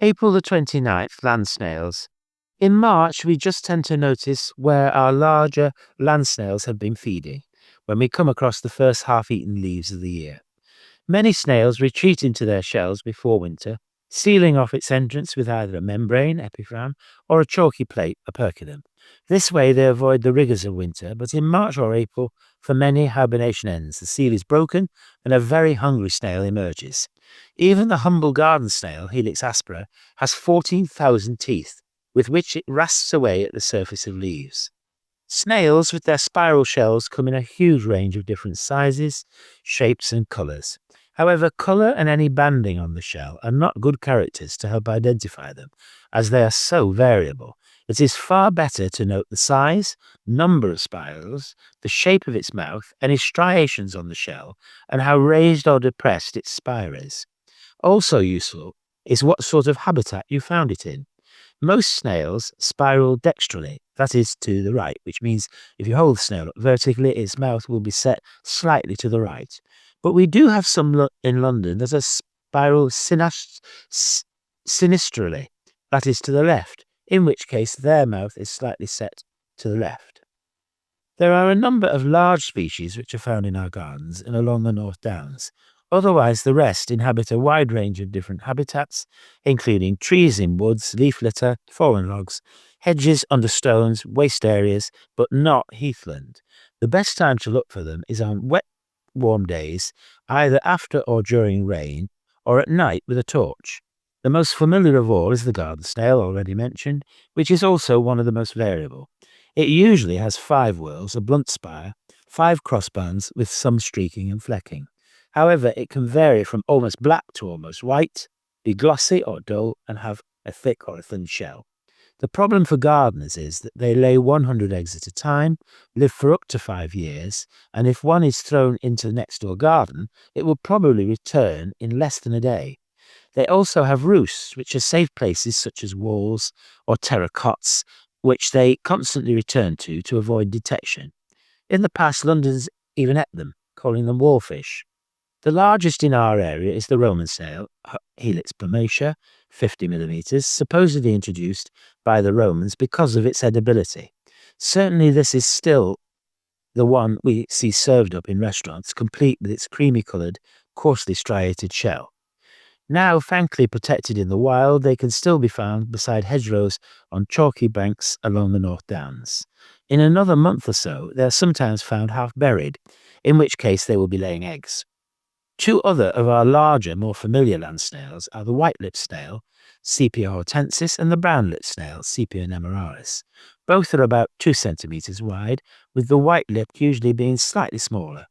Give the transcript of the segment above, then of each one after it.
April the 29th, land snails. In March, we just tend to notice where our larger land snails have been feeding, when we come across the first half-eaten leaves of the year. Many snails retreat into their shells before winter, sealing off its entrance with either a membrane, epiphragm, or a chalky plate, operculum. This way they avoid the rigours of winter, but in March or April, for many, hibernation ends. The seal is broken and a very hungry snail emerges. Even the humble garden snail, Helix aspera, has 14,000 teeth, with which it rasps away at the surface of leaves. Snails with their spiral shells come in a huge range of different sizes, shapes and colours. However, colour and any banding on the shell are not good characters to help identify them, as they are so variable. It is far better to note the size, number of spirals, the shape of its mouth, any striations on the shell, and how raised or depressed its spire is. Also useful is what sort of habitat you found it in. Most snails spiral dextrally, that is to the right, which means if you hold the snail up vertically, its mouth will be set slightly to the right. But we do have some in London that are spiral sinistrally, that is to the left, in which case their mouth is slightly set to the left. There are a number of large species which are found in our gardens and along the North Downs. Otherwise, the rest inhabit a wide range of different habitats, including trees in woods, leaf litter, fallen logs, hedges under stones, waste areas, but not heathland. The best time to look for them is on wet, warm days, either after or during rain, or at night with a torch. The most familiar of all is the garden snail, already mentioned, which is also one of the most variable. It usually has 5 whorls, a blunt spire, 5 crossbands with some streaking and flecking. However, it can vary from almost black to almost white, be glossy or dull, and have a thick or a thin shell. The problem for gardeners is that they lay 100 eggs at a time, live for up to 5 years, and if one is thrown into the next door garden, it will probably return in less than a day. They also have roosts, which are safe places such as walls or terracotts, which they constantly return to avoid detection. In the past, London's even ate them, calling them wallfish. The largest in our area is the Roman snail, Helix plumatia, 50 millimeters, supposedly introduced by the Romans because of its edibility. Certainly this is still the one we see served up in restaurants, complete with its creamy-coloured, coarsely striated shell. Now, thankfully protected in the wild, they can still be found beside hedgerows on chalky banks along the North Downs. In another month or so, they are sometimes found half buried, in which case they will be laying eggs. 2 other of our larger, more familiar land snails are the white-lipped snail, Sepia hortensis, and the brown-lipped snail, Sepia nemoralis. Both are about 2 centimeters wide, with the white-lipped usually being slightly smaller.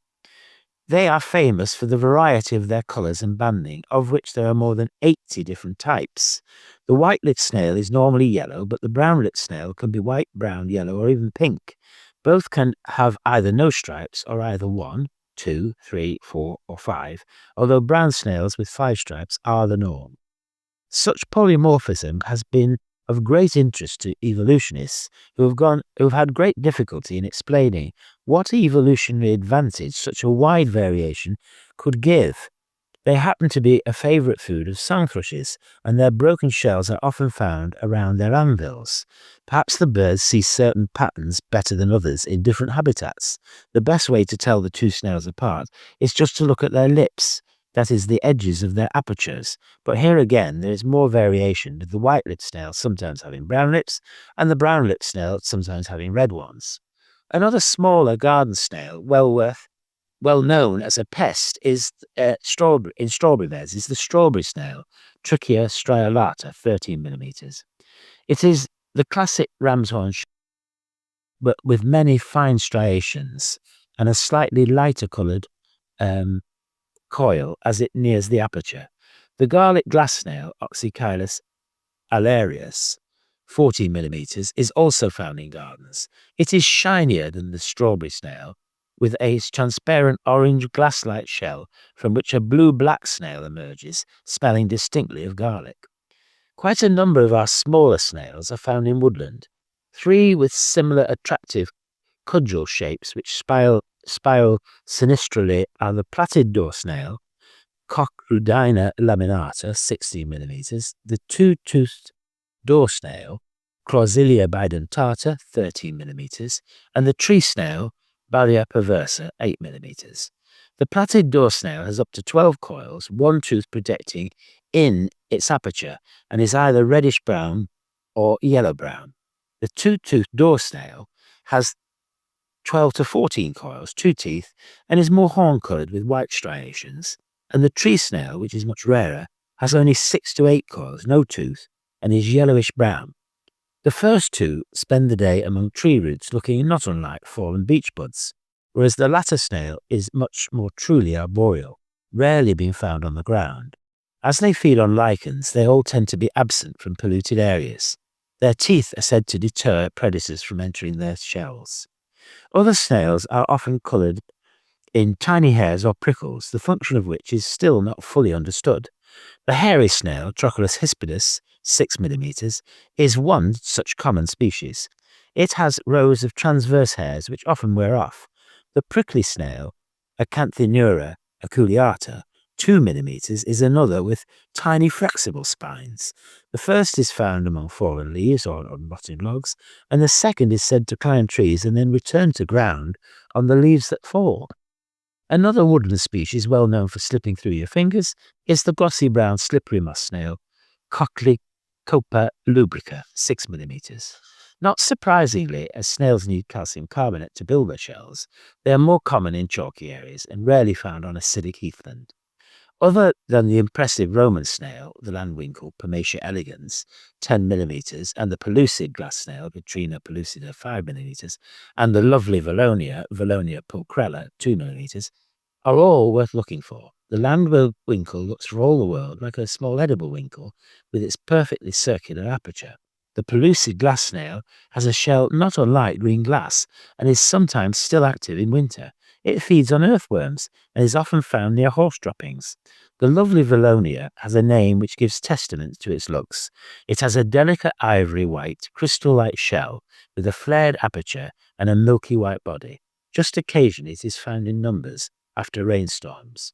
They are famous for the variety of their colours and banding, of which there are more than 80 different types. The white-lipped snail is normally yellow, but the brown-lipped snail can be white, brown, yellow, or even pink. Both can have either no stripes or either 1, 2, 3, 4, or 5, although brown snails with 5 stripes are the norm. Such polymorphism has been of great interest to evolutionists who have had great difficulty in explaining what evolutionary advantage such a wide variation could give. They happen to be a favourite food of song thrushes, and their broken shells are often found around their anvils. Perhaps the birds see certain patterns better than others in different habitats. The best way to tell the 2 snails apart is just to look at their lips, that is, the edges of their apertures. But here again, there is more variation, with the white-lipped snail sometimes having brown lips, and the brown-lipped snail sometimes having red ones. Another smaller garden snail, well known as a pest is in strawberry beds is the strawberry snail, Trichia striolata, 13 millimeters. It is the classic ram's horn, but with many fine striations and a slightly lighter coloured coil as it nears the aperture. The garlic glass snail, Oxychilus alarius, 14 millimeters, is also found in gardens. It is shinier than the strawberry snail, with a transparent orange glass-like shell from which a blue-black snail emerges, smelling distinctly of garlic. Quite a number of our smaller snails are found in woodland. 3 with similar attractive cudgel shapes which spiral sinistrally are the plaited door snail, Cochrudina laminata, 16 millimeters, the two-toothed door snail, Clausilia bidentata, 13 millimeters, and the tree snail, Balia perversa, 8 millimeters. The plaited door snail has up to 12 coils, one tooth projecting in its aperture, and is either reddish-brown or yellow-brown. The two-toothed door snail has 12 to 14 coils, 2 teeth, and is more horn-coloured with white striations. And the tree snail, which is much rarer, has only 6 to 8 coils, no tooth, and is yellowish-brown. The first two spend the day among tree roots, looking not unlike fallen beech buds, whereas the latter snail is much more truly arboreal, rarely being found on the ground. As they feed on lichens, they all tend to be absent from polluted areas. Their teeth are said to deter predators from entering their shells. Other snails are often coloured in tiny hairs or prickles, the function of which is still not fully understood. The hairy snail, Trochilus hispidus, 6 millimeters, is one such common species. It has rows of transverse hairs which often wear off. The prickly snail, Acanthinura aculeata, 2 millimeters, is another with tiny flexible spines. The first is found among fallen leaves or on rotting logs, and the second is said to climb trees and then return to ground on the leaves that fall. Another woodland species well known for slipping through your fingers is the glossy brown slippery moss snail, Cochlicopa lubrica, 6 millimeters. Not surprisingly, as snails need calcium carbonate to build their shells, they are more common in chalky areas and rarely found on acidic heathland. Other than the impressive Roman snail, the landwinkle Pomatia elegans, 10 millimeters, and the pellucid glass snail, Vitrina pellucida, 5 millimeters, and the lovely Vallonia, Vallonia pulchrella, 2 millimeters, are all worth looking for. The landwinkle looks for all the world like a small edible winkle with its perfectly circular aperture. The pellucid glass snail has a shell not unlike green glass and is sometimes still active in winter. It feeds on earthworms and is often found near horse droppings. The lovely Vallonia has a name which gives testament to its looks. It has a delicate ivory-white, crystal-like shell with a flared aperture and a milky white body. Just occasionally it is found in numbers after rainstorms.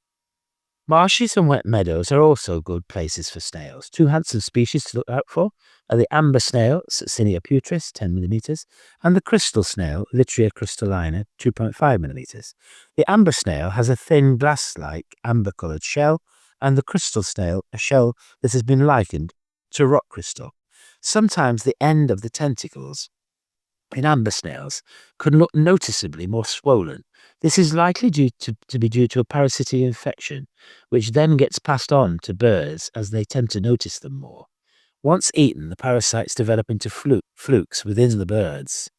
Marshes and wet meadows are also good places for snails. Two handsome species to look out for are the amber snail, Succinia putris, 10 millimeters, and the crystal snail, Litria crystallina, 2.5 millimeters. The amber snail has a thin glass-like amber-colored shell, and the crystal snail a shell that has been likened to rock crystal. Sometimes the end of the tentacles in amber snails can look noticeably more swollen. This is likely to be due to a parasitic infection, which then gets passed on to birds as they tend to notice them more. Once eaten, the parasites develop into flukes within the birds.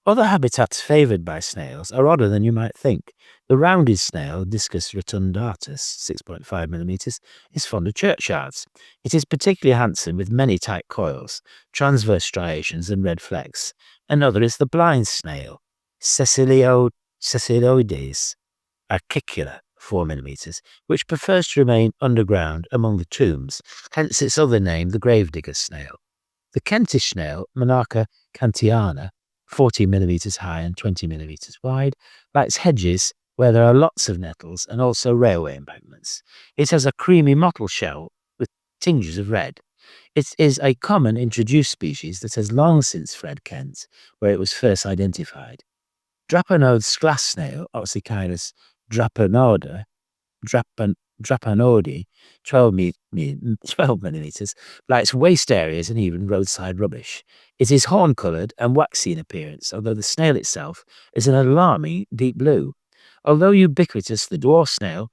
Other habitats favoured by snails are odder than you might think. The rounded snail, Discus rotundatus, 6.5 millimeters, is fond of churchyards. It is particularly handsome with many tight coils, transverse striations and red flecks. Another is the blind snail, Ceciloides arcicula, 4 millimeters, which prefers to remain underground among the tombs, hence its other name, the gravedigger snail. The Kentish snail, Monarcha kantiana, 40 millimeters high and 20 millimeters wide, likes hedges where there are lots of nettles and also railway embankments. It has a creamy mottled shell with tinges of red. It is a common introduced species that has long since fled Kent, where it was first identified. Drapanode's glass snail, Oxychilus drapanodi, 12 millimeters, likes waste areas and even roadside rubbish. It is horn-coloured and waxy in appearance, although the snail itself is an alarming deep blue. Although ubiquitous, the dwarf snail,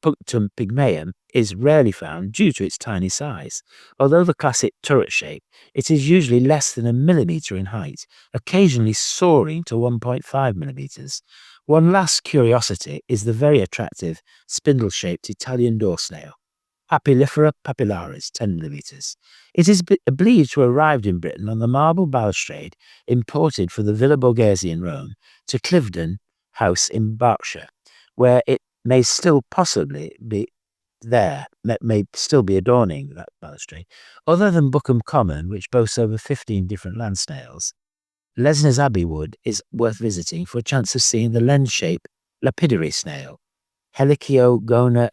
Punctum pygmaeum, is rarely found due to its tiny size. Although the classic turret shape, it is usually less than a millimeter in height, occasionally soaring to 1.5 millimeters. One last curiosity is the very attractive spindle-shaped Italian door snail, Papilifera papillaris, 10 millimeters. It is believed to have arrived in Britain on the marble balustrade imported for the Villa Borghese in Rome to Cliveden House in Berkshire, where it may still possibly be may still be adorning that balustrade. Other than Bookham Common, which boasts over 15 different land snails, Lesner's Abbey Wood is worth visiting for a chance of seeing the lens-shaped lapidary snail, Helichiogona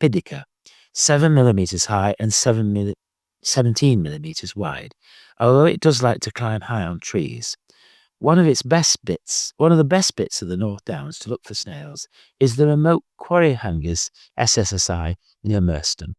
pidica, 7 millimeters high and 17 millimeters wide, although it does like to climb high on trees. One of the best bits of the North Downs to look for snails is the remote quarry hangers SSSI near Merston.